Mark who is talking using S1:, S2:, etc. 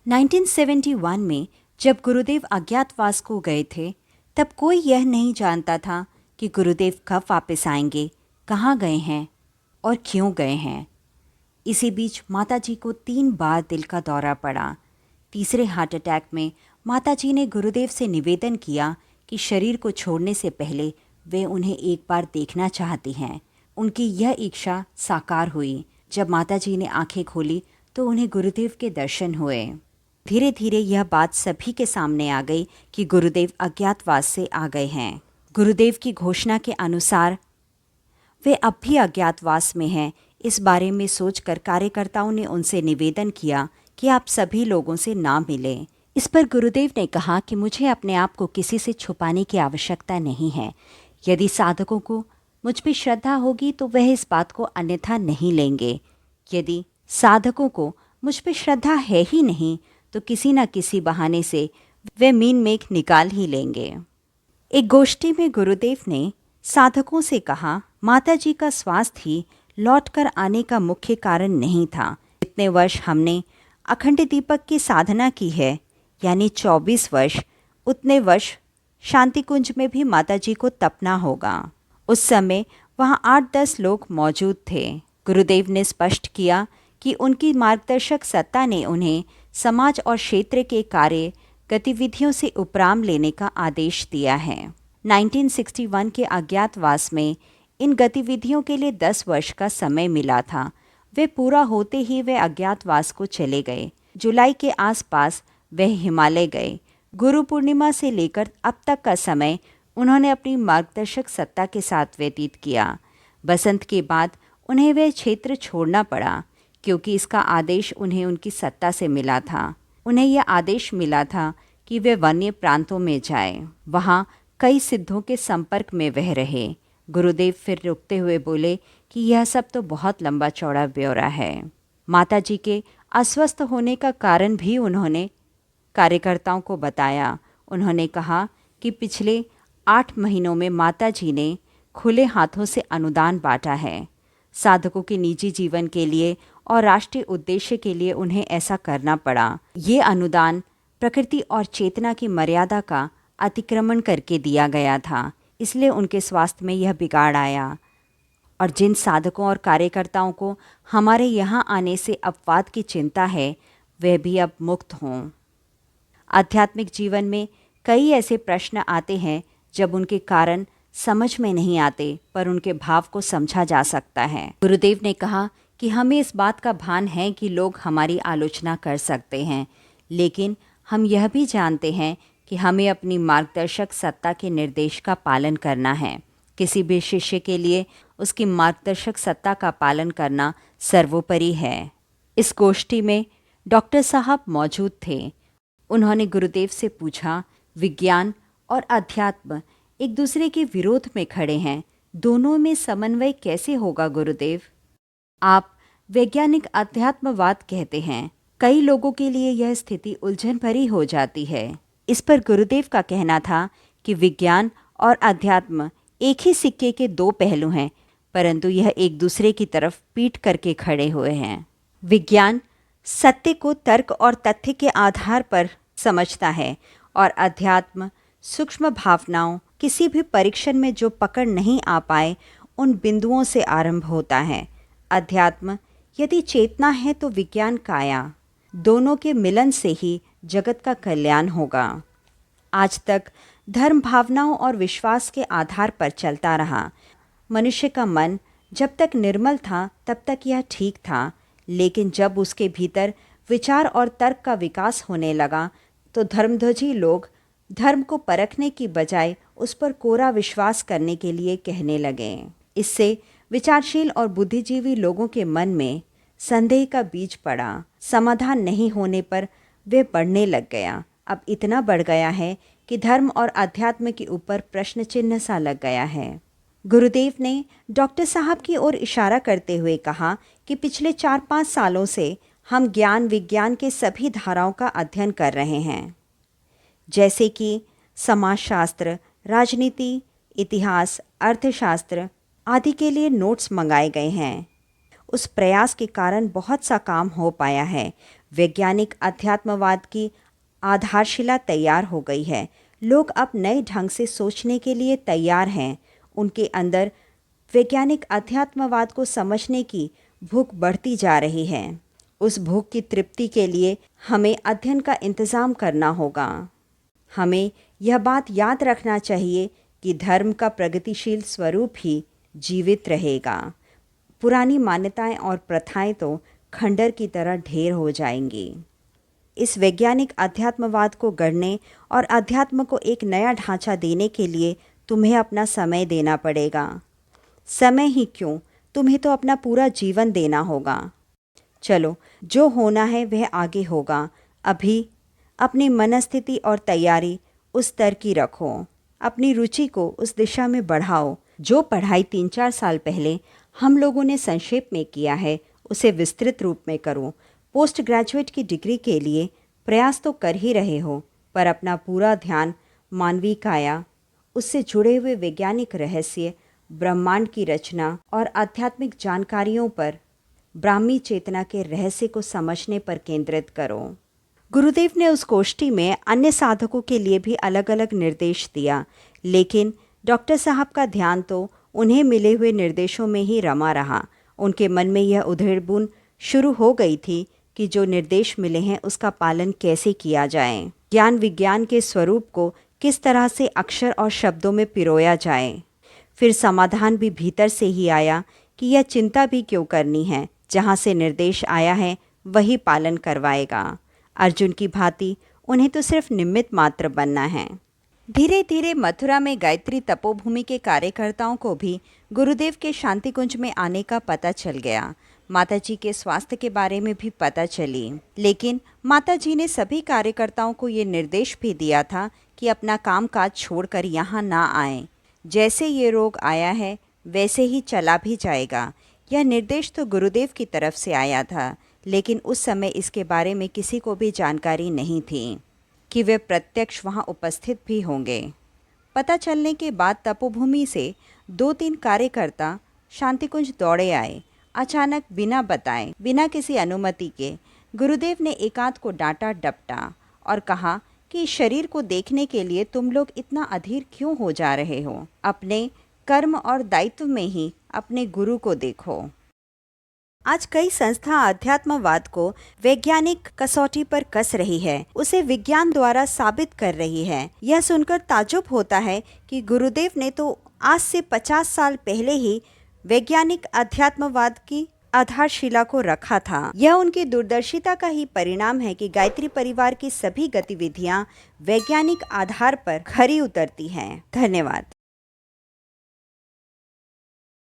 S1: 1971 में जब गुरुदेव अज्ञातवास को गए थे, तब कोई यह नहीं जानता था कि गुरुदेव कब वापस आएंगे, कहाँ गए हैं और क्यों गए हैं। इसी बीच माताजी को 3 बार दिल का दौरा पड़ा। तीसरे हार्ट अटैक में माताजी ने गुरुदेव से निवेदन किया कि शरीर को छोड़ने से पहले वे उन्हें एक बार देखना चाहती हैं। उनकी यह इच्छा साकार हुई। जब माताजी ने आंखें खोली तो उन्हें गुरुदेव के दर्शन हुए। धीरे धीरे यह बात सभी के सामने आ गई कि गुरुदेव अज्ञातवास से आ गए हैं। गुरुदेव की घोषणा के अनुसार वे अब भी अज्ञातवास में हैं। इस बारे में सोचकर कार्यकर्ताओं ने उनसे निवेदन किया कि आप सभी लोगों से ना मिलें। इस पर गुरुदेव ने कहा कि मुझे अपने आप को किसी से छुपाने की आवश्यकता नहीं है। यदि साधकों को मुझ पर श्रद्धा होगी तो वह इस बात को अन्यथा नहीं लेंगे। यदि साधकों को मुझ पर श्रद्धा है ही नहीं तो किसी न किसी बहाने से वे मीन मेख निकाल ही लेंगे। एक गोष्ठी में गुरुदेव ने साधकों से कहा, माताजी का स्वास्थ्य ही लौटकर आने का मुख्य कारण नहीं था। जितने वर्ष हमने अखंड दीपक की साधना की है, यानी 24 वर्ष, उतने वर्ष शांति कुंज में भी माताजी को तपना होगा। उस समय वहाँ 8-10 लोग मौजूद थे। गुरुदेव ने स्पष्ट किया कि उनकी मार्गदर्शक सत्ता ने उन्हें समाज और क्षेत्र के कार्य गतिविधियों से उपराम लेने का आदेश दिया है। 1961 के अज्ञातवास में इन गतिविधियों के लिए 10 वर्ष का समय मिला था। वे पूरा होते ही वे अज्ञातवास को चले गए। जुलाई के आसपास वे हिमालय गए। गुरु पूर्णिमा से लेकर अब तक का समय उन्होंने अपनी मार्गदर्शक सत्ता के साथ व्यतीत किया। बसंत के बाद उन्हें वह क्षेत्र छोड़ना पड़ा, क्योंकि इसका आदेश उन्हें उनकी सत्ता से मिला था। उन्हें यह आदेश मिला था कि वे वन्य प्रांतों में जाएं। वहाँ कई सिद्धों के संपर्क में वह रहे। गुरुदेव फिर रुकते हुए बोले कि यह सब तो बहुत लंबा चौड़ा ब्यौरा है। माताजी के अस्वस्थ होने का कारण भी उन्होंने कार्यकर्ताओं को बताया। उन्होंने कहा कि पिछले 8 महीनों में माताजी ने खुले हाथों से अनुदान बांटा है। साधकों के निजी जीवन के लिए और राष्ट्रीय उद्देश्य के लिए उन्हें ऐसा करना पड़ा। ये अनुदान प्रकृति और चेतना की मर्यादा का अतिक्रमण करके दिया गया था, इसलिए उनके स्वास्थ्य में यह बिगाड़ आया। और जिन साधकों और कार्यकर्ताओं को हमारे यहाँ आने से अपवाद की चिंता है, वे भी अब मुक्त हों। आध्यात्मिक जीवन में कई ऐसे प्रश्न आते हैं जब उनके कारण समझ में नहीं आते, पर उनके भाव को समझा जा सकता है। गुरुदेव ने कहा कि हमें इस बात का भान है कि लोग हमारी आलोचना कर सकते हैं, लेकिन हम यह भी जानते हैं कि हमें अपनी मार्गदर्शक सत्ता के निर्देश का पालन करना है। किसी भी शिष्य के लिए उसकी मार्गदर्शक सत्ता का पालन करना सर्वोपरि है। इस गोष्ठी में डॉक्टर साहब मौजूद थे। उन्होंने गुरुदेव से पूछा, विज्ञान और अध्यात्म एक दूसरे के विरोध में खड़े हैं, दोनों में समन्वय कैसे होगा गुरुदेव? आप वैज्ञानिक अध्यात्मवाद कहते हैं। कई लोगों के लिए यह स्थिति उलझन भरी हो जाती है। इस पर गुरुदेव का कहना था कि विज्ञान और अध्यात्म एक ही सिक्के के 2 पहलू हैं, परंतु यह एक दूसरे की तरफ पीठ करके खड़े हुए हैं। विज्ञान सत्य को तर्क और तथ्य के आधार पर समझता है और अध्यात्म सूक्ष्म भावनाओं, किसी भी परीक्षण में जो पकड़ नहीं आ पाए, उन बिंदुओं से आरंभ होता है। अध्यात्म यदि चेतना है तो विज्ञान काया, दोनों के मिलन से ही जगत का कल्याण होगा। आज तक धर्म भावनाओं और विश्वास के आधार पर चलता रहा। मनुष्य का मन जब तक निर्मल था तब तक यह ठीक था, लेकिन जब उसके भीतर विचार और तर्क का विकास होने लगा तो धर्मध्वजी लोग धर्म को परखने की बजाय उस पर कोरा विश्वास करने के लिए कहने लगे। इससे विचारशील और बुद्धिजीवी लोगों के मन में संदेह का बीज पड़ा। समाधान नहीं होने पर वे बढ़ने लग गया। अब इतना बढ़ गया है कि धर्म और अध्यात्म के ऊपर प्रश्न चिन्ह सा लग गया है। गुरुदेव ने डॉक्टर साहब की ओर इशारा करते हुए कहा कि पिछले 4-5 सालों से हम ज्ञान विज्ञान के सभी धाराओं का अध्ययन कर रहे हैं, जैसे कि समाजशास्त्र, राजनीति, इतिहास, अर्थशास्त्र आदि के लिए नोट्स मंगाए गए हैं। उस प्रयास के कारण बहुत सा काम हो पाया है। वैज्ञानिक अध्यात्मवाद की आधारशिला तैयार हो गई है। लोग अब नए ढंग से सोचने के लिए तैयार हैं। उनके अंदर वैज्ञानिक अध्यात्मवाद को समझने की भूख बढ़ती जा रही है। उस भूख की तृप्ति के लिए हमें अध्ययन का इंतज़ाम करना होगा। हमें यह बात याद रखना चाहिए कि धर्म का प्रगतिशील स्वरूप ही जीवित रहेगा। पुरानी मान्यताएं और प्रथाएं तो खंडर की तरह ढेर हो जाएंगी। इस वैज्ञानिक अध्यात्मवाद को गढ़ने और अध्यात्म को एक नया ढांचा देने के लिए तुम्हें अपना समय देना पड़ेगा। समय ही क्यों, तुम्हें तो अपना पूरा जीवन देना होगा। चलो, जो होना है वह आगे होगा। अभी अपनी मनस्थिति और तैयारी उस स्तर की रखो। अपनी रुचि को उस दिशा में बढ़ाओ। जो पढ़ाई 3-4 साल पहले हम लोगों ने संक्षेप में किया है, उसे विस्तृत रूप में करो। पोस्ट ग्रेजुएट की डिग्री के लिए प्रयास तो कर ही रहे हो, पर अपना पूरा ध्यान मानवीय काया, उससे जुड़े हुए वैज्ञानिक रहस्य, ब्रह्मांड की रचना और आध्यात्मिक जानकारियों पर, ब्राह्मी चेतना के रहस्य को समझने पर केंद्रित करो। गुरुदेव ने उस गोष्ठी में अन्य साधकों के लिए भी अलग अलग निर्देश दिया, लेकिन डॉक्टर साहब का ध्यान तो उन्हें मिले हुए निर्देशों में ही रमा रहा। उनके मन में यह उधेड़-बुन शुरू हो गई थी कि जो निर्देश मिले हैं उसका पालन कैसे किया जाए। ज्ञान विज्ञान के स्वरूप को किस तरह से अक्षर और शब्दों में पिरोया जाए। फिर समाधान भी भीतर से ही आया कि यह चिंता भी क्यों करनी है। जहाँ से निर्देश आया है वही पालन करवाएगा। अर्जुन की भांति उन्हें तो सिर्फ निमित्त मात्र बनना है। धीरे धीरे मथुरा में गायत्री तपोभूमि के कार्यकर्ताओं को भी गुरुदेव के शांति कुंज में आने का पता चल गया। माताजी के स्वास्थ्य के बारे में भी पता चली, लेकिन माताजी ने सभी कार्यकर्ताओं को ये निर्देश भी दिया था कि अपना कामकाज छोड़कर यहाँ ना आएं। जैसे ये रोग आया है वैसे ही चला भी जाएगा। यह निर्देश तो गुरुदेव की तरफ से आया था, लेकिन उस समय इसके बारे में किसी को भी जानकारी नहीं थी कि वे प्रत्यक्ष वहाँ उपस्थित भी होंगे। पता चलने के बाद तपोभूमि से 2-3 कार्यकर्ता शांतिकुंज दौड़े आए। अचानक बिना बताए, बिना किसी अनुमति के गुरुदेव ने एकांत को डांटा डपटा और कहा कि शरीर को देखने के लिए तुम लोग इतना अधीर क्यों हो जा रहे हो। अपने कर्म और दायित्व में ही अपने गुरु को देखो। आज कई संस्था अध्यात्मवाद को वैज्ञानिक कसौटी पर कस रही है, उसे विज्ञान द्वारा साबित कर रही है। यह सुनकर ताज्जुब होता है कि गुरुदेव ने तो आज से 50 साल पहले ही वैज्ञानिक अध्यात्मवाद की आधारशिला को रखा था। यह उनकी दूरदर्शिता का ही परिणाम है कि गायत्री परिवार की सभी गतिविधियां वैज्ञानिक आधार पर खरी उतरती हैं। धन्यवाद।